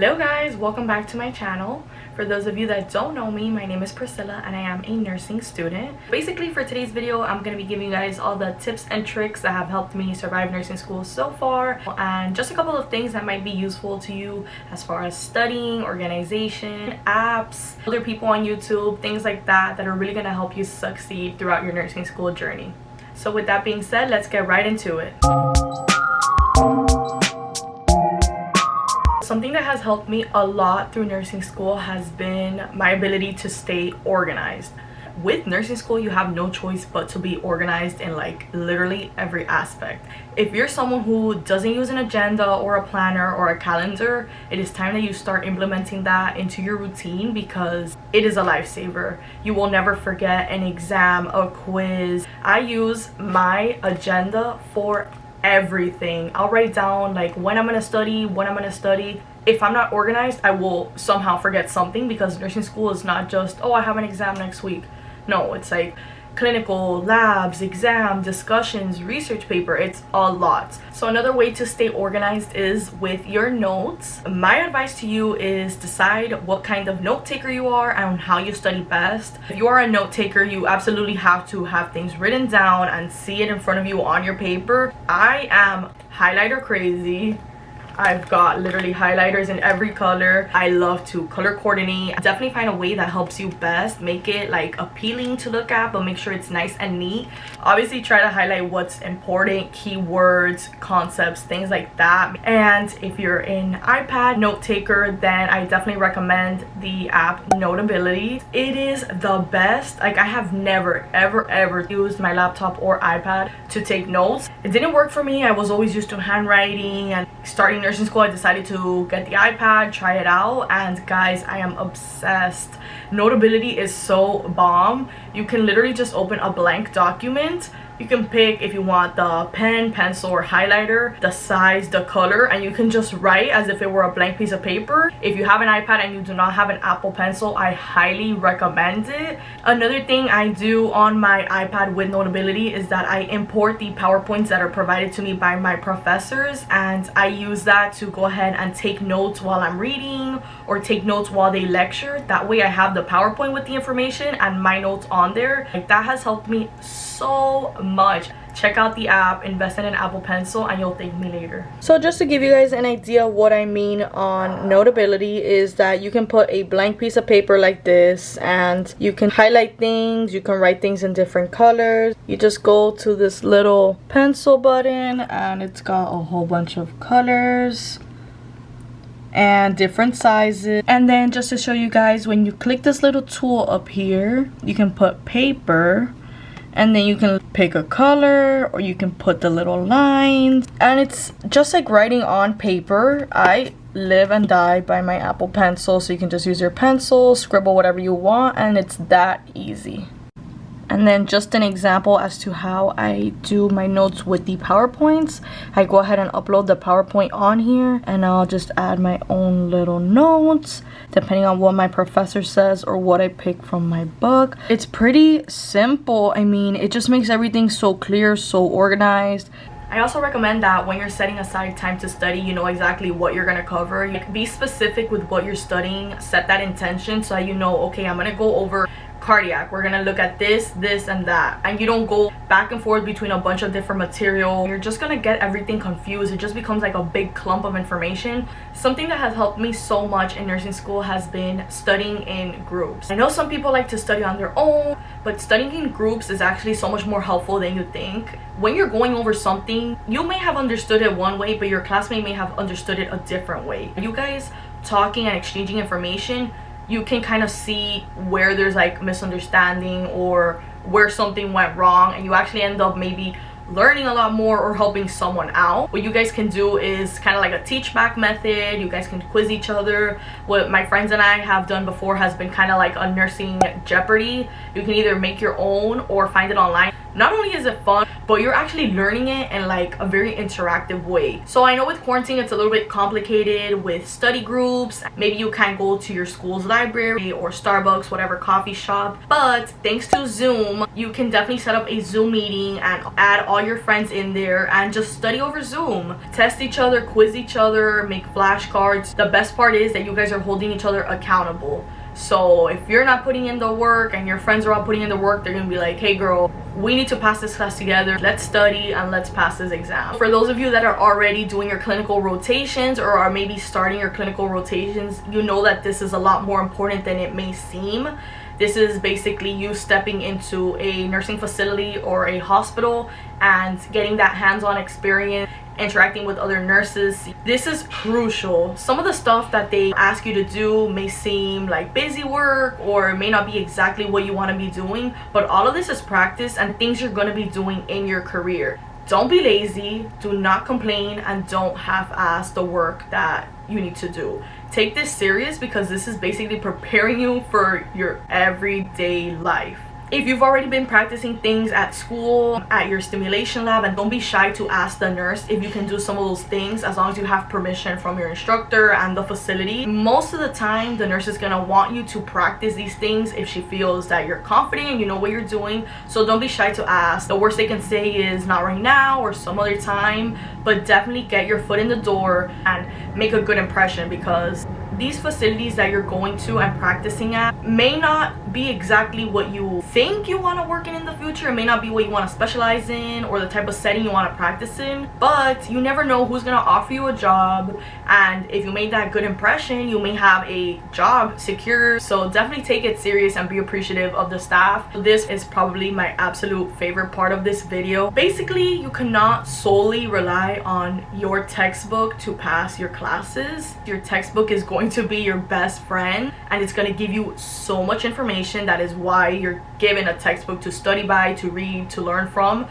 Hello guys, welcome back to my channel. For those of you that don't know me, my name is Priscilla and I am a nursing student. Basically for today's video, I'm going to be giving you guys all the tips and tricks that have helped me survive nursing school so far, and just a couple of things that might be useful to you as far as studying, organization, apps, other people on YouTube, things like that that are really going to help you succeed throughout your nursing school journey. So with that being said, let's get right into it. Something that has helped me a lot through nursing school has been my ability to stay organized. With nursing school, you have no choice but to be organized in like literally every aspect. If you're someone who doesn't use an agenda or a planner or a calendar, it is time that you start implementing that into your routine because it is a lifesaver. You will never forget an exam, a quiz. I use my agenda for everything. I'll write down like when I'm gonna study, when I'm gonna study. If I'm not organized, I will somehow forget something because nursing school is not just, oh, I have an exam next week. No, it's like clinical, labs, exam, discussions, research paper. It's a lot. So another way to stay organized is with your notes. My advice to you is decide what kind of note taker you are and how you study best. If you are a note taker, you absolutely have to have things written down and see it in front of you on your paper. I am highlighter crazy. I've got literally highlighters in every color. I love to color coordinate. Definitely find a way that helps you best. Make it like appealing to look at, but make sure it's nice and neat. Obviously try to highlight what's important, keywords, concepts, things like that. And if you're an iPad note taker, then I definitely recommend the app Notability. It is the best. Like, I have never ever used my laptop or iPad to take notes. It didn't work for me. I was always used to handwriting, and starting nursing school I decided to get the iPad, try it out, and guys, I am obsessed. Notability is so bomb. You can literally just open a blank document. You can pick if you want the pen, pencil, or highlighter, the size, the color, and you can just write as if it were a blank piece of paper. If you have an iPad and you do not have an Apple Pencil, I highly recommend it. Another thing I do on my iPad with Notability is that I import the PowerPoints that are provided to me by my professors, and I use that to go ahead and take notes while I'm reading or take notes while they lecture. That way I have the PowerPoint with the information and my notes on there. Like, that has helped me so much. Check out the app, invest in an Apple Pencil, and you'll thank me later. So just to give you guys an idea what I mean on Notability is that you can put a blank piece of paper like this and you can highlight things, you can write things in different colors. You just go to this little pencil button and it's got a whole bunch of colors and different sizes. And then just to show you guys, when you click this little tool up here, you can put paper, and then you can pick a color, or you can put the little lines, and it's just like writing on paper. I live and die by my Apple Pencil, so you can just use your pencil, scribble whatever you want, and it's that easy. And then just an example as to how I do my notes with the PowerPoints. I go ahead and upload the PowerPoint on here, and I'll just add my own little notes depending on what my professor says or what I pick from my book. It's pretty simple. I mean, it just makes everything so clear, so organized. I also recommend that when you're setting aside time to study, you know exactly what you're gonna cover. You can be specific with what you're studying, set that intention so that you know, okay, I'm gonna go over cardiac, we're gonna look at this, and that, and you don't go back and forth between a bunch of different material. You're just gonna get everything confused. It just becomes like a big clump of information. Something that has helped me so much in nursing school has been studying in groups. I know some people like to study on their own, but studying in groups is actually so much more helpful than you think. When you're going over something, you may have understood it one way, but your classmate may have understood it a different way. You guys talking and exchanging information, you can kind of see where there's like misunderstanding or where something went wrong, and you actually end up maybe learning a lot more or helping someone out. What you guys can do is kind of like a teach back method. You guys can quiz each other. What my friends and I have done before has been kind of like a nursing Jeopardy. You can either make your own or find it online. Not only is it fun, but you're actually learning it in like a very interactive way. So I know with quarantine it's a little bit complicated with study groups. Maybe you can't go to your school's library or Starbucks, whatever coffee shop, but thanks to Zoom you can definitely set up a Zoom meeting and add all your friends in there and just study over Zoom. Test each other, quiz each other, make flashcards. The best part is that you guys are holding each other accountable. So if you're not putting in the work and your friends are all putting in the work, they're gonna be like, hey girl, we need to pass this class together. Let's study and let's pass this exam. For those of you that are already doing your clinical rotations or are maybe starting your clinical rotations, you know that this is a lot more important than it may seem. This is basically you stepping into a nursing facility or a hospital and getting that hands-on experience, interacting with other nurses. This is crucial. Some of the stuff that they ask you to do may seem like busy work or may not be exactly what you want to be doing, but all of this is practice and things you're going to be doing in your career. Don't be lazy, do not complain, and don't half-ass the work that you need to do. Take this serious because this is basically preparing you for your everyday life. If you've already been practicing things at school, at your stimulation lab, and don't be shy to ask the nurse if you can do some of those things as long as you have permission from your instructor and the facility. Most of the time, the nurse is gonna want you to practice these things if she feels that you're confident and you know what you're doing. So don't be shy to ask. The worst they can say is not right now or some other time, but definitely get your foot in the door and make a good impression, because these facilities that you're going to and practicing at may not be exactly what you think you want to work in the future. It may not be what you want to specialize in or the type of setting you want to practice in, but you never know who's going to offer you a job, and if you made that good impression, you may have a job secure. So definitely take it serious and be appreciative of the staff. This is probably my absolute favorite part of this video. Basically, you cannot solely rely on your textbook to pass your classes. Your textbook is going to be your best friend and it's going to give you so much information. That is why you're given a textbook to study by, to read, to learn from.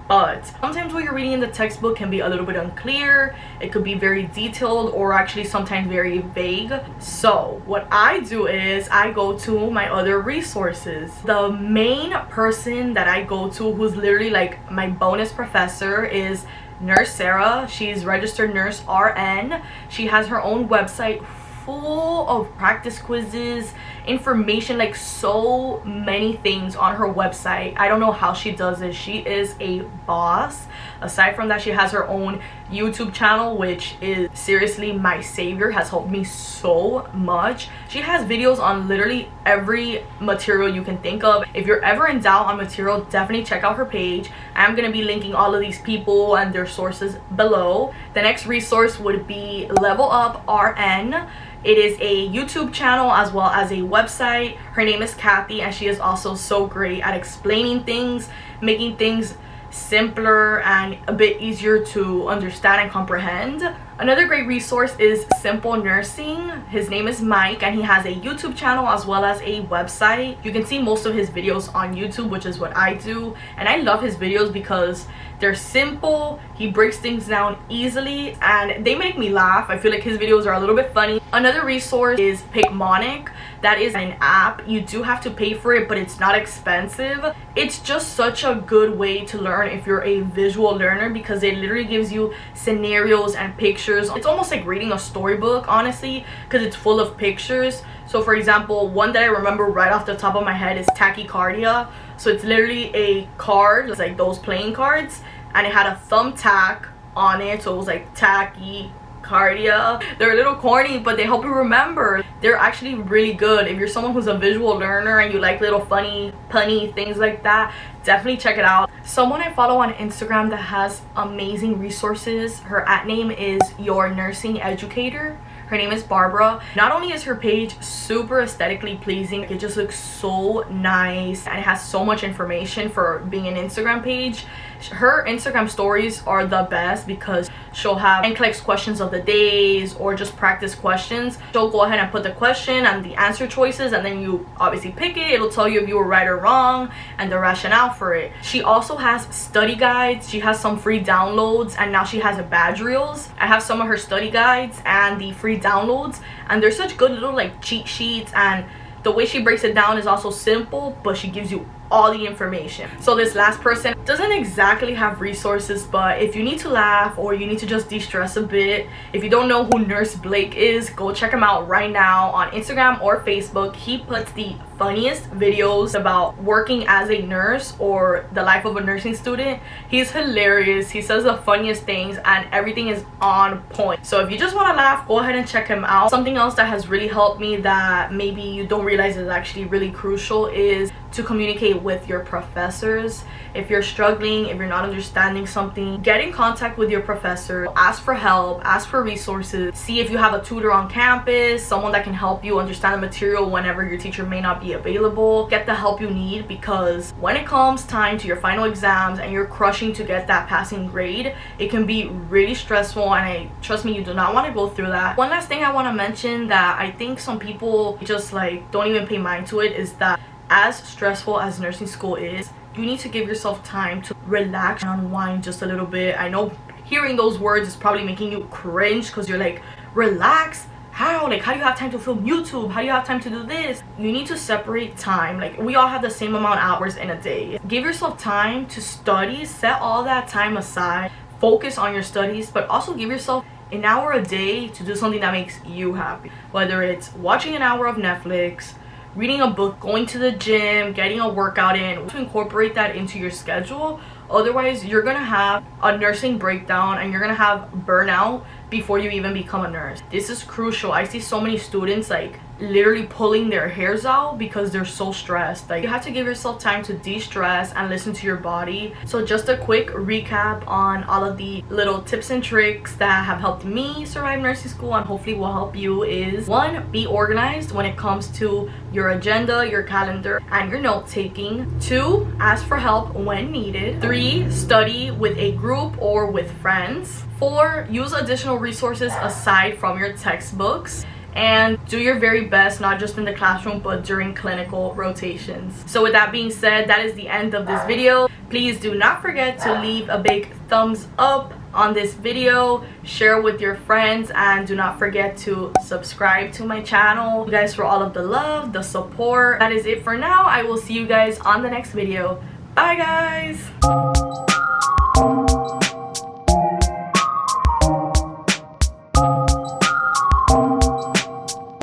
But sometimes what you're reading in the textbook can be a little bit unclear. It could be very detailed or actually sometimes very vague. So what I do is I go to my other resources. The main person that I go to, who's literally like my bonus professor, is Nurse Sarah. She's registered nurse RN. She has her own website full of practice quizzes, information, like so many things on her website. I don't know how she does it. She is a boss. Aside from that, she has her own YouTube channel, which is seriously my savior, has helped me so much. She has videos on literally every material you can think of. If you're ever in doubt on material, definitely check out her page. I'm gonna be linking all of these people and their sources below. The next resource would be Level Up RN. It is a YouTube channel as well as a website. Her name is Kathy and she is also so great at explaining things, making things simpler and a bit easier to understand and comprehend. Another great resource is Simple Nursing. His name is Mike and he has a YouTube channel as well as a website. You can see most of his videos on YouTube, which is what I do, and I love his videos because they're simple. He breaks things down easily and they make me laugh. I feel like his videos are a little bit funny. Another resource is Picmonic. That is an app. You do have to pay for it, but it's not expensive. It's just such a good way to learn if you're a visual learner, because it literally gives you scenarios and pictures. It's almost like reading a storybook, honestly, because it's full of pictures. So for example, one that I remember right off the top of my head is tachycardia. So it's literally a card, it's like those playing cards, and it had a thumbtack on it, so it was like tachycardia. They're a little corny, but they help you remember. They're actually really good. If you're someone who's a visual learner and you like little funny punny things like that, definitely check it out. Someone I follow on Instagram that has amazing resources, her @name is Your Nursing Educator. Her name is Barbara. Not only is her page super aesthetically pleasing, it just looks so nice and it has so much information for being an Instagram page. Her Instagram stories are the best because she'll have NCLEX questions of the days or just practice questions. She'll go ahead and put the question and the answer choices, and then you obviously pick it. It'll tell you if you were right or wrong and the rationale for it. She also has study guides. She has some free downloads, and now she has a badge reels. I have some of her study guides and the free downloads, and they're such good little like cheat sheets, and the way she breaks it down is also simple, but she gives you all the information. So this last person doesn't exactly have resources, but if you need to laugh or you need to just de-stress a bit, if you don't know who Nurse Blake is, go check him out right now on Instagram or Facebook. He puts the funniest videos about working as a nurse or the life of a nursing student. He's hilarious. He says the funniest things and everything is on point. So if you just want to laugh, go ahead and check him out. Something else that has really helped me that maybe you don't realize is actually really crucial is to communicate with your professors. If you're struggling, if you're not understanding something, get in contact with your professor, ask for help, ask for resources, see if you have a tutor on campus, someone that can help you understand the material whenever your teacher may not be available. Get the help you need, because when it comes time to your final exams and you're crushing to get that passing grade, it can be really stressful, and trust me, you do not want to go through that. One last thing I want to mention that I think some people just like don't even pay mind to it is that as stressful as nursing school is, you need to give yourself time to relax and unwind just a little bit. I know hearing those words is probably making you cringe because you're like, relax? How? Like, how do you have time to film YouTube? How do you have time to do this? You need to separate time. Like, we all have the same amount of hours in a day. Give yourself time to study, set all that time aside, focus on your studies, but also give yourself an hour a day to do something that makes you happy. Whether it's watching an hour of Netflix, reading a book, going to the gym, getting a workout in, to incorporate that into your schedule. Otherwise, you're gonna have a nursing breakdown and you're gonna have burnout before you even become a nurse. This is crucial. I see so many students like literally pulling their hairs out because they're so stressed. Like, you have to give yourself time to de-stress and listen to your body. So just a quick recap on all of the little tips and tricks that have helped me survive nursing school and hopefully will help you is: 1, be organized when it comes to your agenda, your calendar, and your note-taking. 2, ask for help when needed. 3, study with a group or with friends. 4, use additional resources aside from your textbooks. And do your very best, not just in the classroom but during clinical rotations. So with that being said, that is the end of this video. Please do not forget to leave a big thumbs up on this video, share with your friends, and do not forget to subscribe to my channel. Thank you guys for all of the love, the support. That is it for now. I will see you guys on the next video. Bye guys.